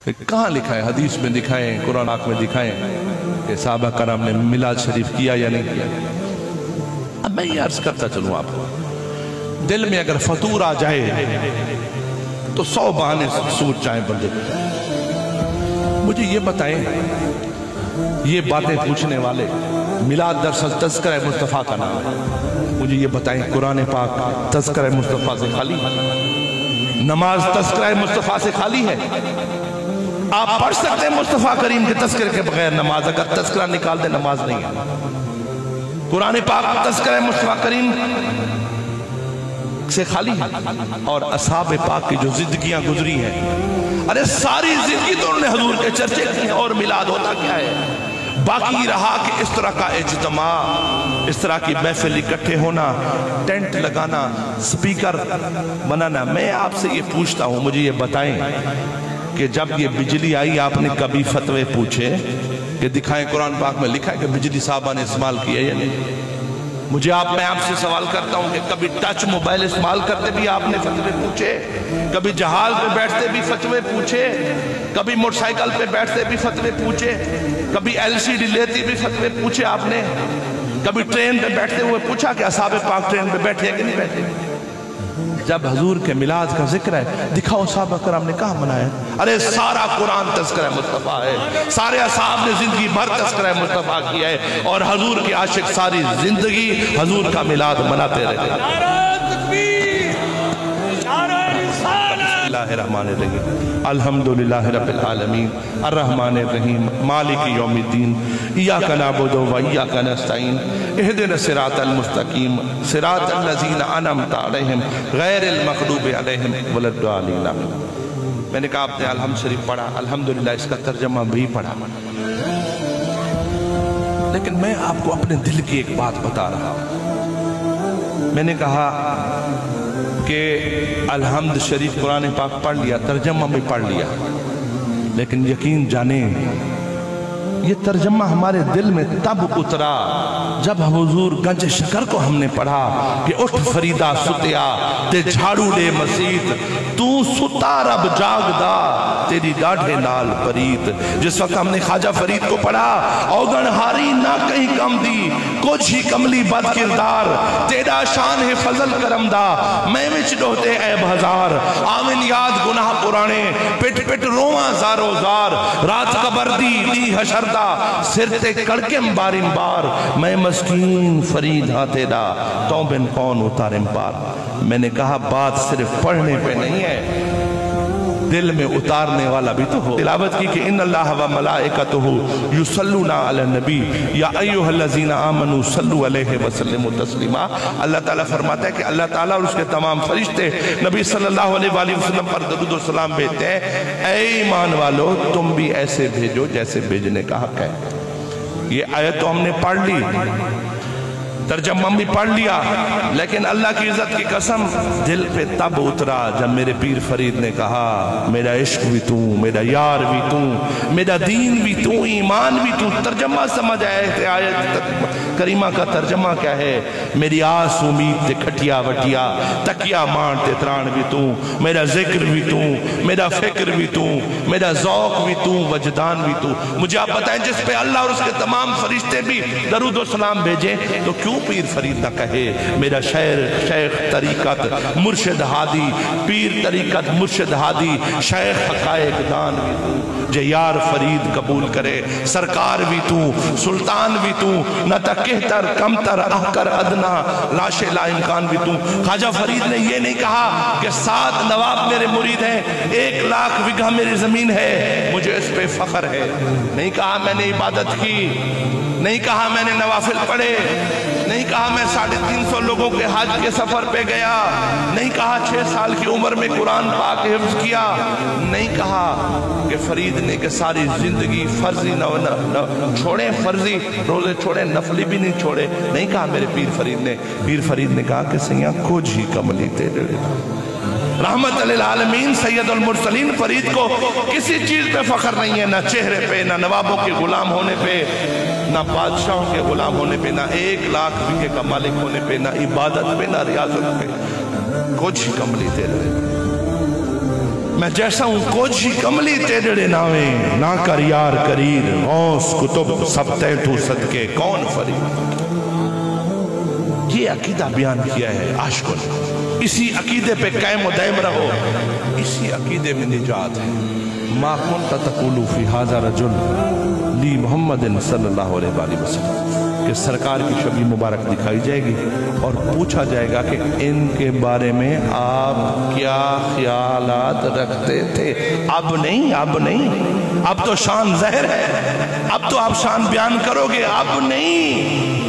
کہاں لکھا ہے؟ حدیث میں دکھائیں، قرآن پاک میں دکھائیں کہ صحابہ کرام نے میلاد شریف کیا یا نہیں کیا۔ اب میں یہ عرض کرتا چلوں آپ کو، دل میں اگر فطور آ جائے تو 100 بہانے سوچ جائیں بندے۔ مجھے یہ بتائیں، یہ باتیں پوچھنے والے، میلاد دراصل تذکرہ مصطفیٰ کا نام ہے، مجھے یہ بتائیں قرآن پاک تذکرہ مصطفیٰ سے خالی ہے؟ نماز تذکرہ مصطفیٰ سے خالی ہے؟ آپ پڑھ سکتے ہیں مصطفیٰ کریم کے تذکرے کے بغیر نماز؟ اگر تذکرہ نکال دے نماز نہیں ہے۔ قرآن پاک تذکرہ مصطفیٰ کریم سے خالی ہے؟ اور اصحاب پاک کی جو زندگیاں گزری ہیں، ارے ساری زندگی تو انہوں نے حضور کے چرچے کی ہیں، اور میلاد ہوتا کیا ہے؟ باقی رہا کہ اس طرح کا اجتماع، اس طرح کی محفل اکٹھے ہونا، ٹینٹ لگانا، سپیکر بنانا۔ میں آپ سے یہ پوچھتا ہوں، مجھے یہ بتائیں کہ جب یہ بجلی آئی آپ نے کبھی فتوے پوچھے کہ دکھائیں قرآن پاک میں لکھا ہے کہ بجلی صحابہ نے استعمال کیا یا نہیں؟ میں آپ سے سوال کرتا ہوں کہ کبھی ٹچ موبائل استعمال کرتے بھی آپ نے فتوے پوچھے؟ کبھی جہاز پہ بیٹھتے بھی فتوے پوچھے؟ کبھی موٹر سائیکل پہ بیٹھتے بھی فتوے پوچھے؟ کبھی LCD لیتی بھی فتوے پوچھے آپ نے؟ کبھی ٹرین پہ بیٹھتے ہوئے پوچھا کہ اصحاب پاک ٹرین پہ بیٹھے ہیں کہ نہیں بیٹھے؟ جب حضور کے میلاد کا ذکر ہے، دکھاؤ صحابہ کرام نے کہاں منایا؟ ارے سارا قرآن تذکرہ مصطفیٰ ہے، سارے اصحاب نے زندگی بھر تذکرہ مصطفیٰ کیا ہے، اور حضور کے عاشق ساری زندگی حضور کا میلاد مناتے رہے۔ بسم اللہ الرحمن الرحیم، الحمدللہ رب العالمین، الرحمن الرحیم، مالک یوم الدین، ایاک نعبد و ایاک نستعین، اہدنا الصراط المستقیم، صراط الذین انعمت علیہم غیر المغضوب علیہم ولا الضالین۔ میں نے کہا آپ نے الحمد شریف پڑھا، الحمدللہ اس کا ترجمہ بھی پڑھا، لیکن میں آپ کو اپنے دل کی ایک بات بتا رہا ہوں۔ میں نے کہا کہ الحمد شریف قرآن پاک پڑھ لیا، ترجمہ بھی پڑھ لیا، لیکن یقین جانیں یہ ترجمہ ہمارے دل میں تب اترا جب حضور گنج شکر کو ہم نے پڑھا کہ اٹھ فریدہ ستیا تے جھاڑو دے مسیت، تو ستا رب جاگ دا تیری ڈاڑھے نال پرید۔ جس وقت ہم نے خواجہ فرید کو پڑھا، اوگن ہاری نہ کہیں کم دی، کچھ ہی کملی بد کردار، تیرا شان ہے فضل کرم دا، میں وچ ڈوہتے عیب ہزار، آمن یاد گناہ پرانے، پٹ پٹ رواں زارو زار، رات قبر دی حشر دا، سر تے کڑکم بارم بار، میں مسکین فرید ہاں تیرا، تو بن کون اتارم پار۔ میں نے کہا بات صرف پڑھنے پہ نہیں ہے، دل میں اتارنے والا بھی تو ہو۔ تلاوت کی کہ ان اللہ و ملائکتہ یصلون علی النبی یا ایھا الذین آمنوا صلوا علیہ وسلموا تسلیما۔ اللہ تعالیٰ فرماتا ہے کہ اللہ تعالیٰ اور اس کے تمام فرشتے نبی صلی اللہ علیہ وآلہ وسلم پر درود و سلام بھیجتے ہیں۔ اے ایمان والو تم بھی ایسے بھیجو جیسے بھیجنے کا حق ہے۔ یہ آیت تو ہم نے پڑھ لی، ترجمہ بھی پڑھ لیا، لیکن اللہ کی عزت کی قسم دل پہ تب اترا جب میرے پیر فرید نے کہا میرا عشق بھی تو، میرا یار بھی تو، میرا دین بھی تو، ایمان بھی تو۔ ترجمہ سمجھ آئے آیت کریمہ کا ترجمہ کیا ہے؟ میری آس امید تے کھٹیا وٹیا، تکیا مان تے تران بھی تو، میرا ذکر بھی تو، میرا فکر بھی تو، میرا ذوق بھی تو، وجدان بھی تو۔ مجھے آپ بتائیں جس پہ اللہ اور اس کے تمام فرشتے بھی درود و سلام بھیجیں تو کیوں پیر فرید نہ کہے میرا شیخ طریقت مرشد ہادی، پیر طریقت مرشد ہادی، شیخ حقائق دان بھی تو، جے یار فرید قبول کرے، سرکار بھی تو، سلطان بھی تو، نہ تا کہتر کمتر احکر ادنا، لاش لا امکان بھی تو۔ خواجہ فرید نے یہ نہیں کہا کہ 7 نواب میرے مرید ہیں، 1 لاکھ وگہ میری زمین ہے، مجھے اس پہ فخر ہے۔ نہیں کہا میں نے عبادت کی، نہیں کہا میں نے نوافل پڑھے، نہیں کہا میں 350 لوگوں کے حج کے سفر پہ گیا، نہیں کہا 6 سال کی عمر میں قرآن پاک حفظ کیا، نہیں کہا کہ فرید نے کہ ساری زندگی فرضی چھوڑے، فرضی روزے چھوڑے، نفلی بھی نہیں چھوڑے، نہیں کہا میرے پیر فرید نے کہا کہ سیاں کچھ ہی کملی تیرے رحمت للعالمین سید المرسلین فرید کو کسی چیز پہ فخر نہیں ہے، نہ چہرے پہ، نہ نوابوں کے غلام ہونے پہ، نہ بادشاہوں کے غلام ہونے پہ، نہ 1 لاکھ بیگھے کا مالک ہونے پہ، نہ عبادت پہ، نہ ریاضت پہ، کچھ کملی تیرے۔ میں جیسا ہوں کوجی کملی تیرے ناوے نہ کر یار کریر غوث کتب سب تیتو صدقے کون فرید. یہ عقیدہ بیان کیا ہے عاشقوں نے. اسی عقیدے پہ قائم و دائم رہو. اسی عقیدے میں نجات ہے. ما کنت تقول فی ھذا رجل لی محمد صلی اللہ علیہ وآلہ وسلم کہ سرکار کی شبیہ مبارک دکھائی جائے گی اور پوچھا جائے گا کہ ان کے بارے میں آپ کیا خیالات رکھتے تھے. اب نہیں اب نہیں, اب تو شان ظاہر ہے, اب تو آپ شان بیان کرو گے. اب نہیں.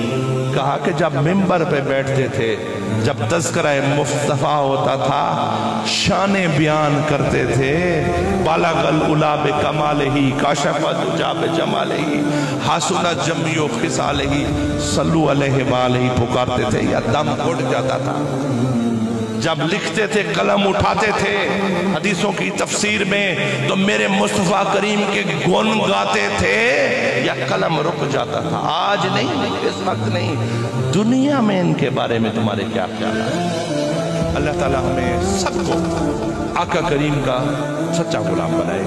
کہا کہ جب ممبر پہ بیٹھتے تھے, جب تذکرہ مصطفیٰ ہوتا تھا, شانیں بیان کرتے تھے. بالغ العلا بکمالہ کاشف الدجا بجمالہ حسن جمی خصالہ صلو علیہ وآلہ پکارتے تھے یا دم گھٹ جاتا تھا. جب لکھتے تھے قلم اٹھاتے تھے حدیثوں کی تفسیر میں تو میرے مصطفیٰ کریم کے گن گاتے تھے یا قلم رک جاتا تھا. آج نہیں, اس وقت نہیں. دنیا میں ان کے بارے میں تمہارے کیا خیالات ہیں؟ اللہ تعالیٰ ہمیں سب کو آقا کریم کا سچا غلام بنائے.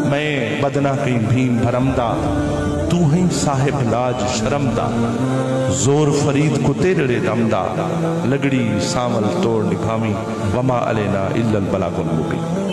میں بدنا کی بھیم بھرمدہ, تو ہی صاحب لاج شرمدہ, زور فرید کو تیرے دمدہ, لگڑی سامل توڑ نبھامی, وما علینا الا البلاغ المبین.